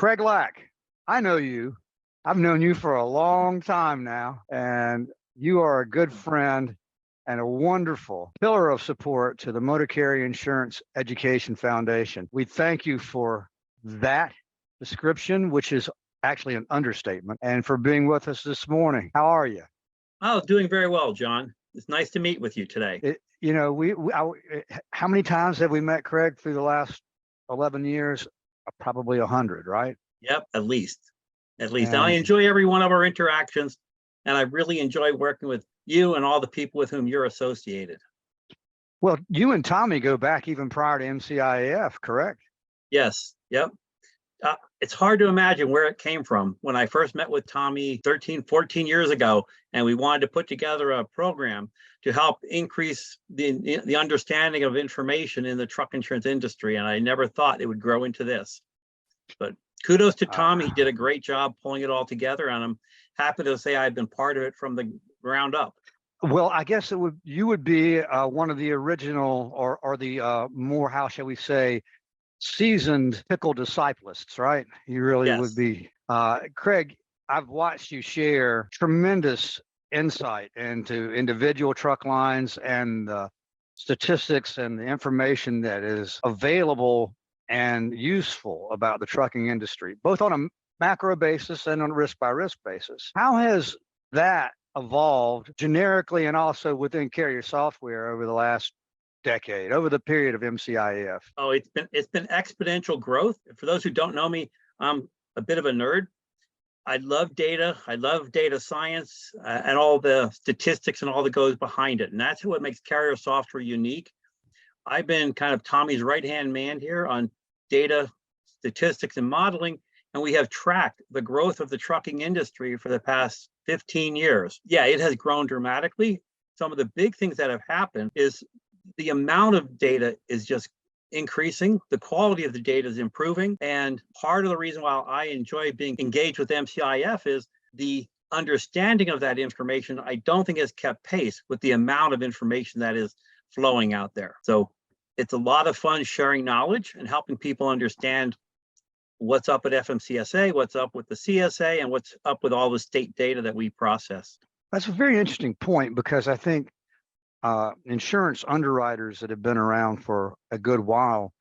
Craig Lack, I know you. I've known you for a long time now, and you are a good friend and a wonderful pillar of support to the Motor Carrier Insurance Education Foundation. We thank you for that description, which is actually an understatement, and for being with us this morning. How are you? Oh, doing very well, John. It's nice to meet with you today. How many times have we met, Craig, through the last 11 years? Probably 100, right? Yep, at least. And I And enjoy every one of our interactions, and I really enjoy working with you and all the people with whom you're associated. well, you and Tommy go back even prior to MCIEF, correct? Yes, yep. It's hard to imagine where it came from. When I first met with Tommy 13, 14 years ago, and we wanted to put together a program to help increase the understanding of information in the truck insurance industry, and I never thought it would grow into this. But kudos to Tommy. He did a great job pulling it all together, and I'm happy to say I've been part of it from the ground up. Well, I guess you would be one of the original or the more, how shall we say, seasoned pickle discipleists, right? You really would Yes. be. Craig, I've watched you share tremendous insight into individual truck lines and the statistics and the information that is available and useful about the trucking industry, both on a macro basis and on a risk by risk basis. How has that evolved generically and also within carrier software over the last decade, over the period of MCIEF? Oh, it's been exponential growth. For those who don't know me, I'm a bit of a nerd. I love data. I love data science and all the statistics and all that goes behind it. And that's what makes carrier software unique. I've been kind of Tommy's right-hand man here on data, statistics, and modeling, and we have tracked the growth of the trucking industry for the past 15 years. Yeah, it has grown dramatically. Some of the big things that have happened is the amount of data is just increasing. The quality of the data is improving. And part of the reason why I enjoy being engaged with MCIEF is the understanding of that information, I don't think has kept pace with the amount of information that is flowing out there. So it's a lot of fun sharing knowledge and helping people understand what's up at FMCSA, what's up with the CSA, and what's up with all the state data that we process. That's a very interesting point, because I think insurance underwriters that have been around for a good while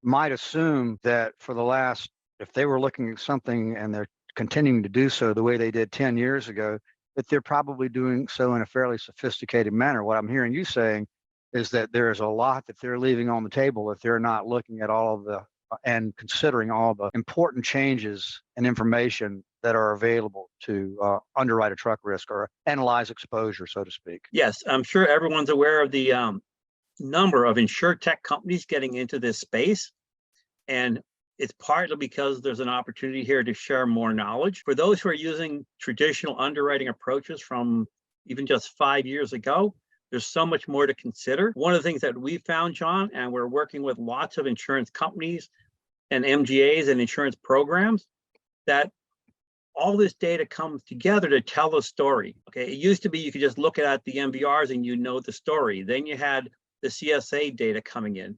might assume that for the last, if they were looking at something and they're continuing to do so the way they did 10 years ago, that they're probably doing so in a fairly sophisticated manner. What I'm hearing you saying is that there's a lot that they're leaving on the table if they're not looking at all of the and considering all the important changes and information that are available to underwrite a truck risk or analyze exposure, so to speak. Yes, I'm sure everyone's aware of the number of insurtech companies getting into this space. And it's partly because there's an opportunity here to share more knowledge. For those who are using traditional underwriting approaches from even just 5 years ago, there's so much more to consider. One of the things that we found, John, and we're working with lots of insurance companies and MGAs and insurance programs, that all this data comes together to tell a story. Okay, it used to be you could just look at the MVRs and you know the story. Then you had the CSA data coming in,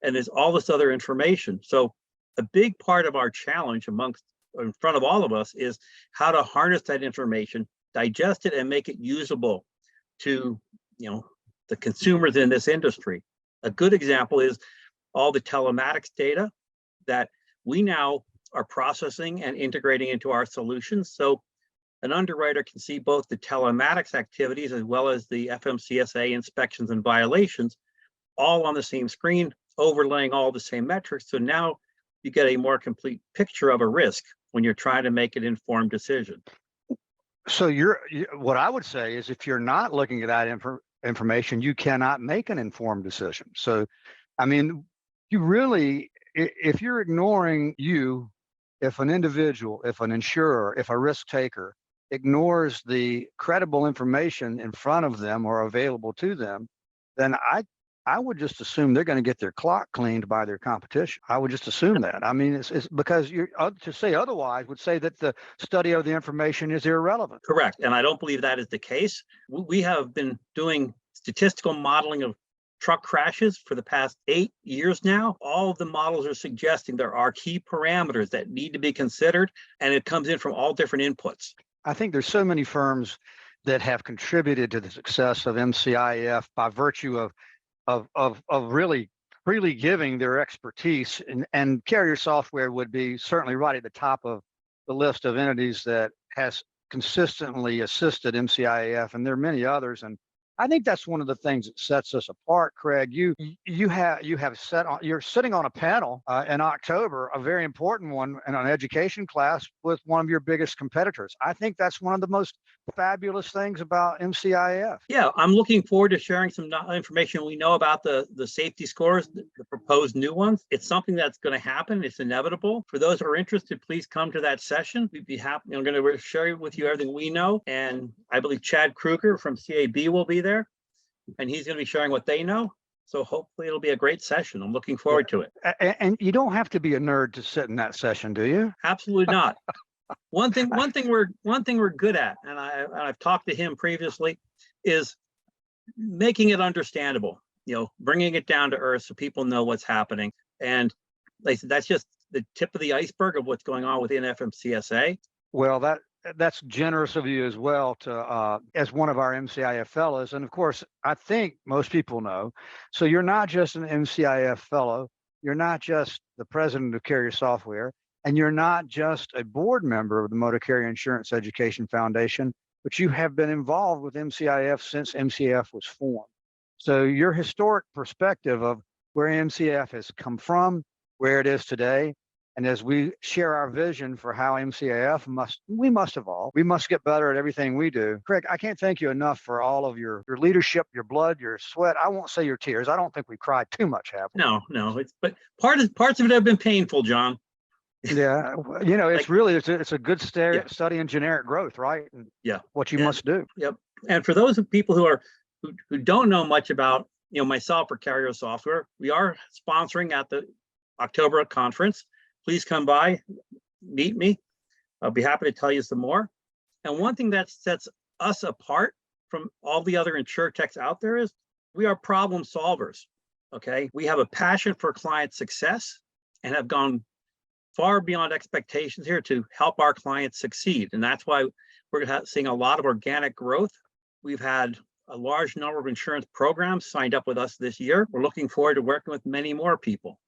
and there's all this other information. So a big part of our challenge in front of all of us is how to harness that information, digest it, and make it usable to the consumers in this industry. A good example is all the telematics data that we now are processing and integrating into our solutions. So an underwriter can see both the telematics activities as well as the FMCSA inspections and violations all on the same screen, overlaying all the same metrics. So now you get a more complete picture of a risk when you're trying to make an informed decision. So what I would say is, if you're not looking at that information, you cannot make an informed decision. So, I mean, you really, if you're ignoring if an individual, if an insurer, if a risk taker ignores the credible information in front of them or available to them, then I would just assume they're going to get their clock cleaned by their competition. I would just assume that. I mean, it's because to say otherwise would say that the study of the information is irrelevant. Correct. And I don't believe that is the case. We have been doing statistical modeling of truck crashes for the past 8 years now. All of the models are suggesting there are key parameters that need to be considered, and it comes in from all different inputs. I think there's so many firms that have contributed to the success of MCIEF by virtue of really freely giving their expertise, and Carrier Software would be certainly right at the top of the list of entities that has consistently assisted MCIEF, and there are many others. And I think that's one of the things that sets us apart, Craig. You're sitting on a panel in October, a very important one, in an education class with one of your biggest competitors. I think that's one of the most fabulous things about MCIEF. Yeah, I'm looking forward to sharing some information we know about the safety scores, the proposed new ones. It's something that's going to happen. It's inevitable. For those who are interested, please come to that session. We'd be happy. I'm going to share with you everything we know. And I believe Chad Kruger from CAB will be there, and he's going to be sharing what they know. So hopefully it'll be a great session. I'm looking forward to it. And you don't have to be a nerd to sit in that session, do you? Absolutely not. One thing we're good at, and I've talked to him previously, is making it understandable. Bringing it down to earth so people know what's happening. And like I said, that's just the tip of the iceberg of what's going on within FMCSA. Well, that's generous of you as well to as one of our MCIF fellows. And of course, I think most people know. So you're not just an MCIF fellow. You're not just the president of Carrier Software. And you're not just a board member of the Motor Carrier Insurance Education Foundation, but you have been involved with MCIF since MCIF was formed. So your historic perspective of where MCIF has come from, where it is today, and as we share our vision for how MCIF must evolve, we must get better at everything we do. Craig, I can't thank you enough for all of your leadership, your blood, your sweat. I won't say your tears. I don't think we cried too much, have we? No. But parts of it have been painful, John. Yeah, it's a good study in generic growth, right? And what you must do. Yep. And for those people who don't know much about myself or Carrier Software, we are sponsoring at the October conference. Please come by, meet me. I'll be happy to tell you some more. And one thing that sets us apart from all the other insurtechs out there is we are problem solvers. Okay, we have a passion for client success and have gone far beyond expectations here to help our clients succeed. And that's why we're seeing a lot of organic growth. We've had a large number of insurance programs signed up with us this year. We're looking forward to working with many more people.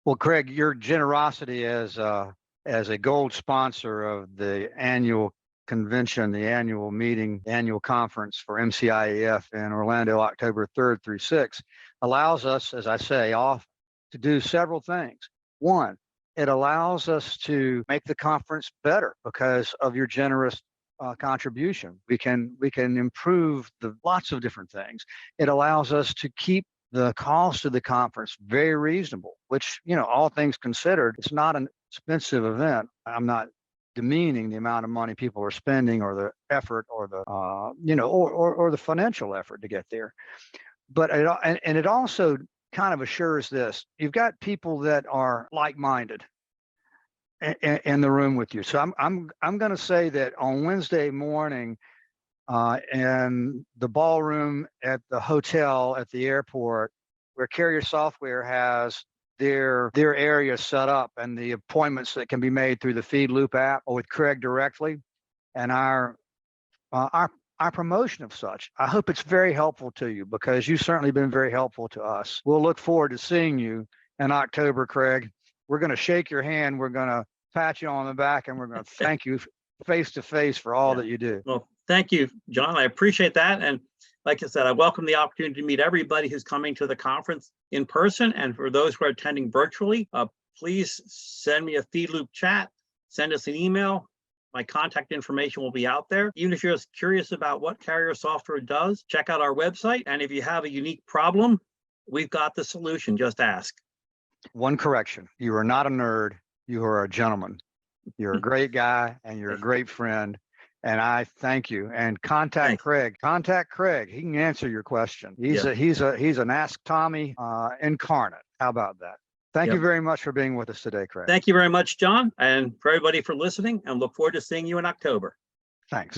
Well, Craig, your generosity as a gold sponsor of the annual convention, the annual meeting, annual conference for MCIEF in Orlando, October 3rd through 6th, allows us, as I say, to do several things. One, it allows us to make the conference better because of your generous contribution. We can improve lots of different things. It allows us to keep the cost of the conference very reasonable, which, all things considered, it's not an expensive event. I'm not demeaning the amount of money people are spending or the effort or the or the financial effort to get there. But it also kind of assures this: you've got people that are like-minded in the room with you. So I'm going to say that on Wednesday morning, in the ballroom at the hotel at the airport, where Carrier Software has their area set up and the appointments that can be made through the Feed Loop app or with Craig directly, and our promotion of such. I hope it's very helpful to you because you've certainly been very helpful to us. We'll look forward to seeing you in October, Craig. We're going to shake your hand. We're going to pat you on the back, and we're going to thank you face to face for all that you do. Well, thank you, John. I appreciate that. And like I said, I welcome the opportunity to meet everybody who's coming to the conference in person. And for those who are attending virtually, please send me a Feed Loop chat, send us an email. My contact information will be out there. Even if you're just curious about what Carrier Software does, check out our website. And if you have a unique problem, we've got the solution. Just ask. One correction. You are not a nerd. You are a gentleman. You're a great guy and you're a great friend. And I thank you. And contact Craig. Contact Craig. He can answer your question. He's an Ask Tommy incarnate. How about that? Thank you very much for being with us today, Craig. Thank you very much, John, and for everybody for listening, and look forward to seeing you in October. Thanks.